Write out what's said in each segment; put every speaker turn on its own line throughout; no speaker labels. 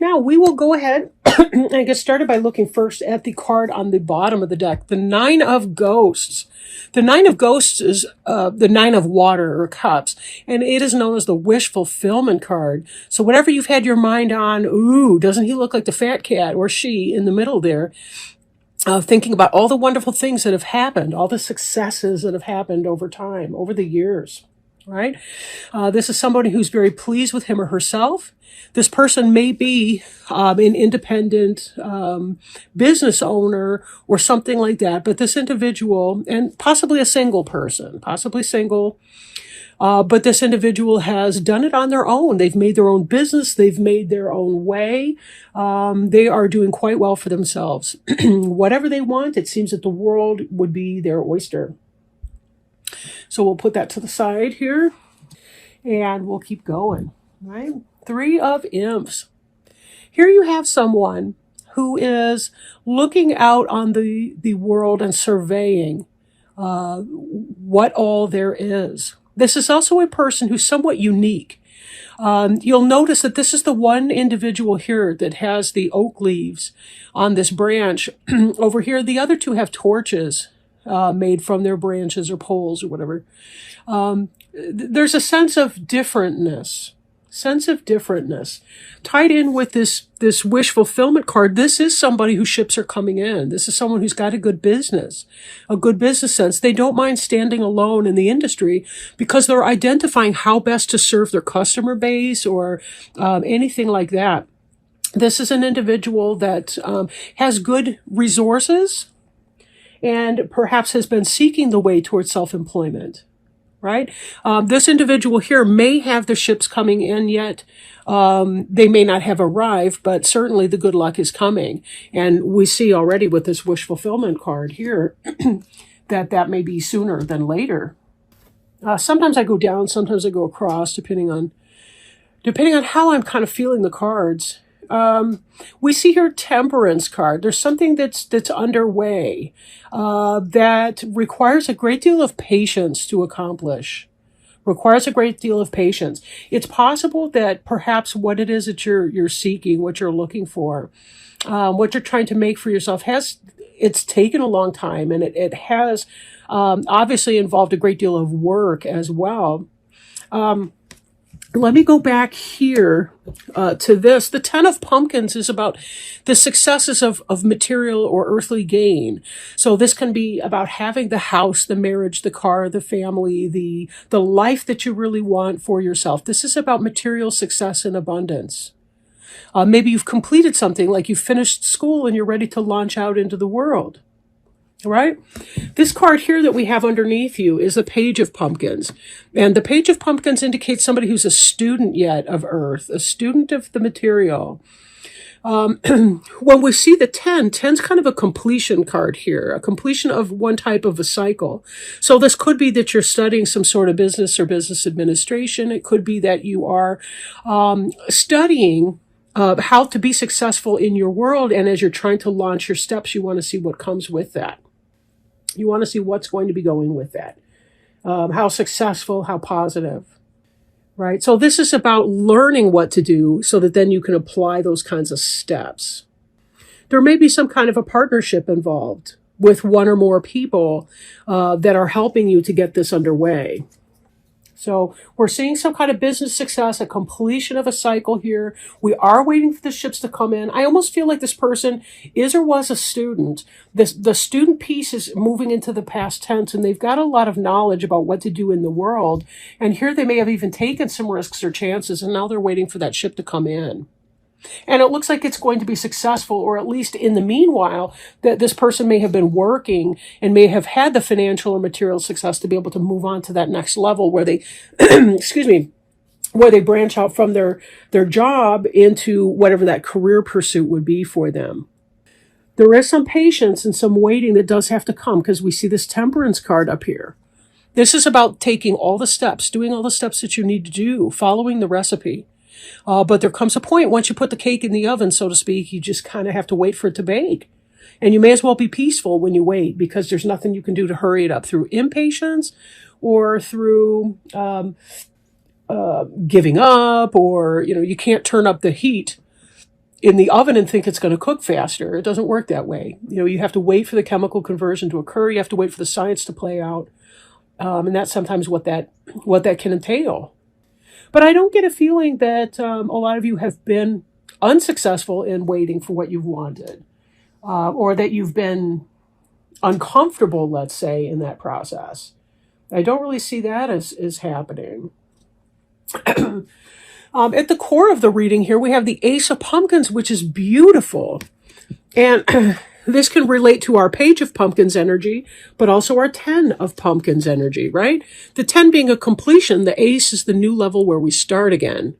Now we will go ahead and get started by looking first at the card on the bottom of the deck, the Nine of Ghosts. The Nine of Ghosts is the Nine of Water or Cups, and it is known as the wish fulfillment card. So whatever you've had your mind on, ooh, doesn't he look like the fat cat or she in the middle there? Thinking about all the wonderful things that have happened, all the successes that have happened over time, over the years, right? This is somebody who's very pleased with him or herself. This person may be an independent business owner or something like that, but this individual, and possibly a single person, possibly single, but this individual has done it on their own. They've made their own business. They've made their own way. They are doing quite well for themselves. Whatever they want, it seems that the world would be their oyster. So we'll put that to the side here, and we'll keep going, right? Three of Imps. Here you have someone who is looking out on the world and surveying what all there is. This is also a person who's somewhat unique. You'll notice that this is the one individual here that has the oak leaves on this branch. Over here, the other two have torches made from their branches or poles or whatever. There's a sense of differentness. Tied in with this wish fulfillment card. This is somebody whose ships are coming in. This is someone who's got a good business sense. They don't mind standing alone in the industry because they're identifying how best to serve their customer base or anything like that. This is an individual that has good resources and perhaps has been seeking the way towards self-employment. Right? This individual here may have the ships coming in yet. They may not have arrived, but certainly the good luck is coming. And we see already with this wish fulfillment card here that may be sooner than later. Sometimes I go down, sometimes I go across, depending on how I'm kind of feeling the cards. We see here Temperance card. There's something that's underway that requires a great deal of patience to accomplish. Requires a great deal of patience. It's possible that perhaps what it is that you're seeking, what you're looking for, what you're trying to make for yourself it's taken a long time, and it has obviously involved a great deal of work as well. Let me go back here to this. The Ten of Pumpkins is about the successes of material or earthly gain. So this can be about having the house, the marriage, the car, the family, the life that you really want for yourself. This is about material success and abundance. Maybe you've completed something, like you've finished school and you're ready to launch out into the world. Right? This card here that we have underneath you is the Page of Pumpkins. And the Page of Pumpkins indicates somebody who's a student yet of Earth, a student of the material. When we see the 10's kind of a completion card here, a completion of one type of a cycle. So this could be that you're studying some sort of business or business administration. It could be that you are studying how to be successful in your world. And as you're trying to launch your steps, you want to see what comes with that. You want to see what's going to be going with that. How successful, how positive, right? So this is about learning what to do so that then you can apply those kinds of steps. There may be some kind of a partnership involved with one or more people that are helping you to get this underway. So we're seeing some kind of business success, a completion of a cycle here. We are waiting for the ships to come in. I almost feel like this person is or was a student. The student piece is moving into the past tense, and they've got a lot of knowledge about what to do in the world. And here they may have even taken some risks or chances, and now they're waiting for that ship to come in. And it looks like it's going to be successful, or at least in the meanwhile, that this person may have been working and may have had the financial or material success to be able to move on to that next level where they, where they branch out from their job into whatever that career pursuit would be for them. There is some patience and some waiting that does have to come because we see this Temperance card up here. This is about taking all the steps, doing all the steps that you need to do, following the recipe. But there comes a point once you put the cake in the oven, so to speak, you just kind of have to wait for it to bake. And you may as well be peaceful when you wait because there's nothing you can do to hurry it up through impatience or through giving up, or, you can't turn up the heat in the oven and think it's going to cook faster. It doesn't work that way. You have to wait for the chemical conversion to occur. You have to wait for the science to play out. And that's sometimes what that can entail. But I don't get a feeling that a lot of you have been unsuccessful in waiting for what you've wanted, or that you've been uncomfortable, let's say, in that process. I don't really see that as happening. At the core of the reading here, we have the Ace of Pumpkins, which is beautiful. And this can relate to our Page of Pumpkins energy, but also our 10 of Pumpkins energy, right? The 10 being a completion, the Ace is the new level where we start again.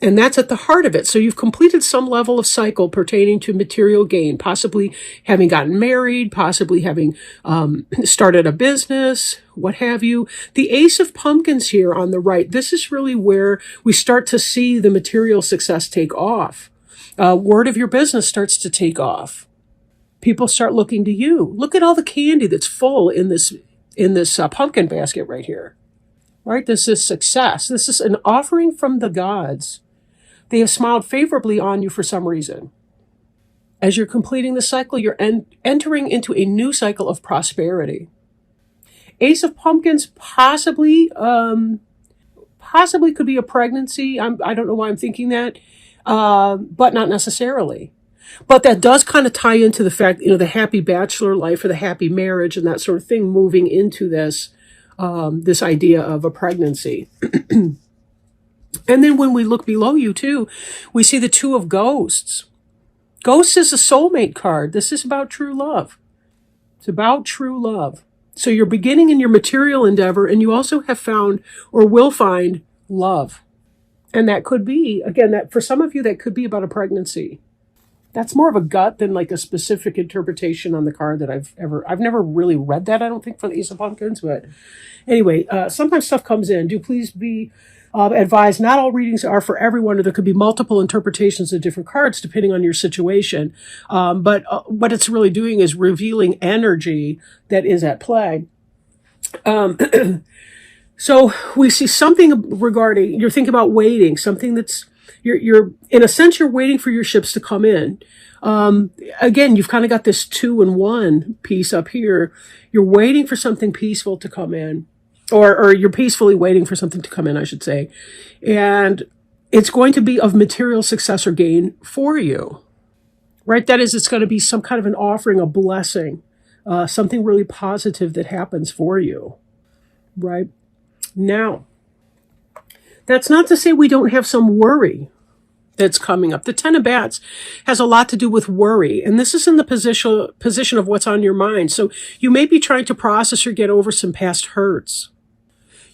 And that's at the heart of it. So you've completed some level of cycle pertaining to material gain, possibly having gotten married, possibly having started a business, what have you. The Ace of Pumpkins here on the right, this is really where we start to see the material success take off. Word of your business starts to take off. People start looking to you. Look at all the candy that's full in this pumpkin basket right here. Right? This is success. This is an offering from the gods. They have smiled favorably on you for some reason. As you're completing the cycle, you're entering into a new cycle of prosperity. Ace of Pumpkins possibly could be a pregnancy. I don't know why I'm thinking that, but not necessarily. But that does kind of tie into the fact, the happy bachelor life or the happy marriage and that sort of thing moving into this idea of a pregnancy. And then when we look below you too, we see the Two of Ghosts. Ghost is a soulmate card. This is about true love. It's about true love. So you're beginning in your material endeavor, and you also have found or will find love. And that could be, again, that for some of you, that could be about a pregnancy. That's more of a gut than like a specific interpretation on the card that I've never really read that, I don't think, for the Ace of Pumpkins. But anyway, sometimes stuff comes in. Do please be advised, not all readings are for everyone, or there could be multiple interpretations of different cards depending on your situation. But what it's really doing is revealing energy that is at play. So we see something regarding, you're thinking about waiting, something that's, you're in a sense, you're waiting for your ships to come in. Again, you've kind of got this 2-in-1 piece up here. You're waiting for something peaceful to come in, or you're peacefully waiting for something to come in, I should say. And it's going to be of material success or gain for you, right? That is, it's going to be some kind of an offering, a blessing, something really positive that happens for you, right? Now, that's not to say we don't have some worry that's coming up. The Ten of Bats has a lot to do with worry, and this is in the position of what's on your mind. So you may be trying to process or get over some past hurts.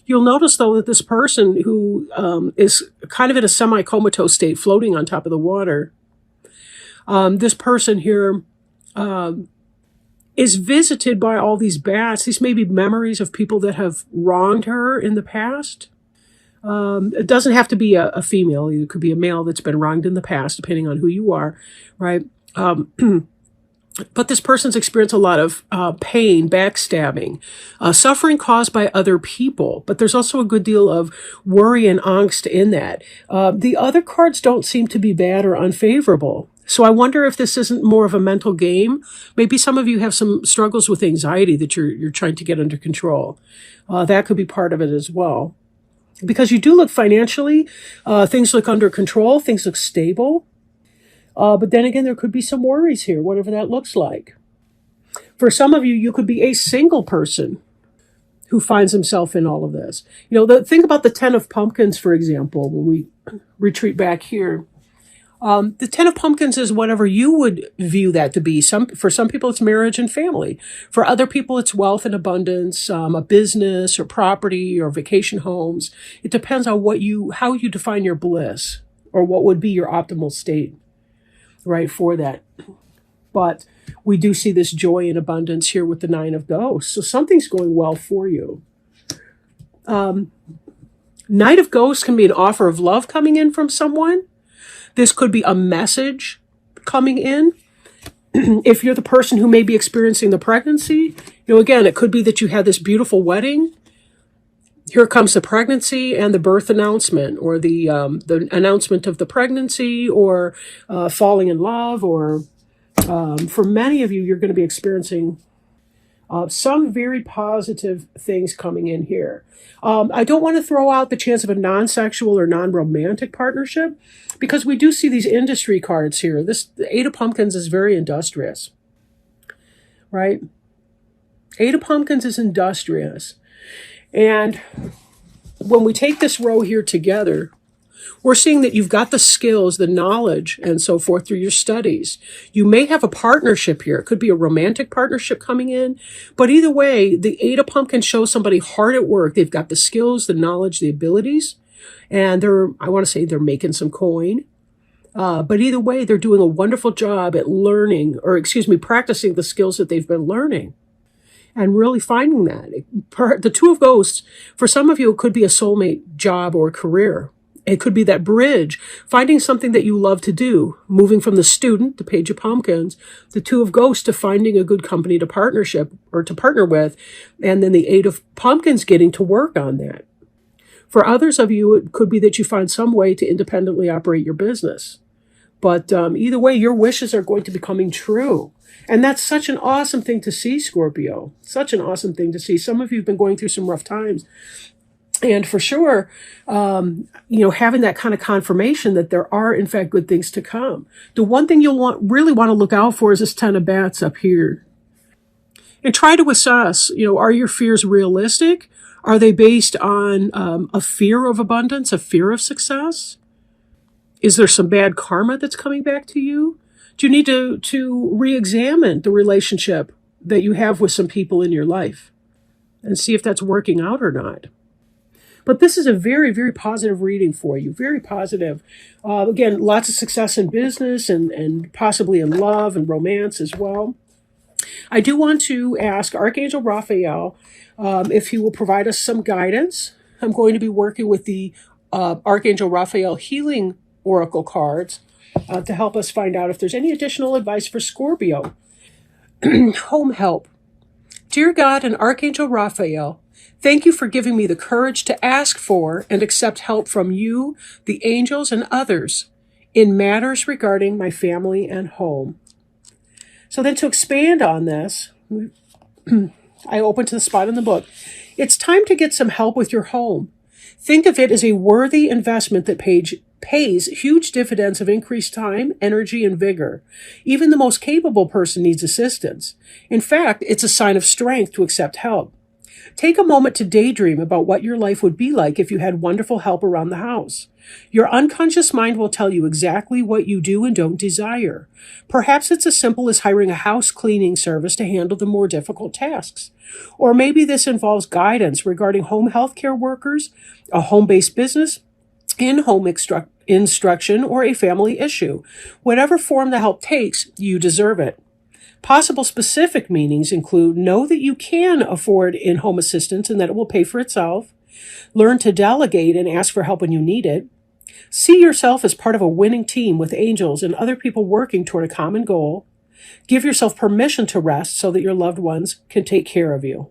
You'll notice, though, that this person who is kind of in a semi-comatose state, floating on top of the water, this person here is visited by all these bats. These may be memories of people that have wronged her in the past. It doesn't have to be a female. It could be a male that's been wronged in the past, depending on who you are, right? But this person's experienced a lot of pain, backstabbing, suffering caused by other people. But there's also a good deal of worry and angst in that. The other cards don't seem to be bad or unfavorable. So I wonder if this isn't more of a mental game. Maybe some of you have some struggles with anxiety that you're trying to get under control. That could be part of it as well. Because you do look financially, things look under control, things look stable. But then again, there could be some worries here, whatever that looks like. For some of you, you could be a single person who finds himself in all of this. Think about the Ten of Pumpkins, for example, when we retreat back here. The Ten of Pumpkins is whatever you would view that to be. For some people, it's marriage and family. For other people, it's wealth and abundance, a business or property or vacation homes. It depends on how you define your bliss, or what would be your optimal state, right, for that. But we do see this joy and abundance here with the Nine of Ghosts. So something's going well for you. Knight of Ghosts can be an offer of love coming in from someone. This could be a message coming in. If you're the person who may be experiencing the pregnancy, again, it could be that you had this beautiful wedding Here comes the pregnancy and the birth announcement, or the announcement of the pregnancy, or falling in love, or for many of you, you're going to be experiencing some very positive things coming in here. I don't want to throw out the chance of a non-sexual or non-romantic partnership, because we do see these industry cards here. The Eight of Pumpkins is very industrious, right? Eight of Pumpkins is industrious. And when we take this row here together, we're seeing that you've got the skills, the knowledge, and so forth through your studies. You may have a partnership here. It could be a romantic partnership coming in. But either way, the Eight of Pumpkins shows somebody hard at work. They've got the skills, the knowledge, the abilities, and they're making some coin. But either way, they're doing a wonderful job at practicing the skills that they've been learning. And really finding that. The Two of Ghosts, for some of you, it could be a soulmate job or career. It could be that bridge, finding something that you love to do, moving from the student, the Page of Pumpkins, the Two of Ghosts, to finding a good company to partner with, and then the Eight of Pumpkins getting to work on that. For others of you, it could be that you find some way to independently operate your business. But either way, your wishes are going to be coming true. And that's such an awesome thing to see, Scorpio. Such an awesome thing to see. Some of you have been going through some rough times. And for sure, having that kind of confirmation that there are, in fact, good things to come. The one thing you'll really want to look out for is this Ten of Bats up here. And try to assess, are your fears realistic? Are they based on a fear of abundance, a fear of success? Is there some bad karma that's coming back to you? Do you need to re-examine the relationship that you have with some people in your life and see if that's working out or not? But this is a very, very positive reading for you. Very positive. Again, lots of success in business and possibly in love and romance as well. I do want to ask Archangel Raphael if he will provide us some guidance. I'm going to be working with the Archangel Raphael Healing Oracle cards to help us find out if there's any additional advice for Scorpio. Home help. Dear God and Archangel Raphael, thank you for giving me the courage to ask for and accept help from you, the angels, and others in matters regarding my family and home. So then to expand on this, I open to the spot in the book. It's time to get some help with your home. Think of it as a worthy investment that pays huge dividends of increased time, energy, and vigor. Even the most capable person needs assistance. In fact, it's a sign of strength to accept help. Take a moment to daydream about what your life would be like if you had wonderful help around the house. Your unconscious mind will tell you exactly what you do and don't desire. Perhaps it's as simple as hiring a house cleaning service to handle the more difficult tasks. Or maybe this involves guidance regarding home health care workers, a home-based business, in-home instruction, or a family issue. Whatever form the help takes, you deserve it. Possible specific meanings include: know that you can afford in-home assistance and that it will pay for itself. Learn to delegate and ask for help when you need it. See yourself as part of a winning team with angels and other people working toward a common goal. Give yourself permission to rest so that your loved ones can take care of you.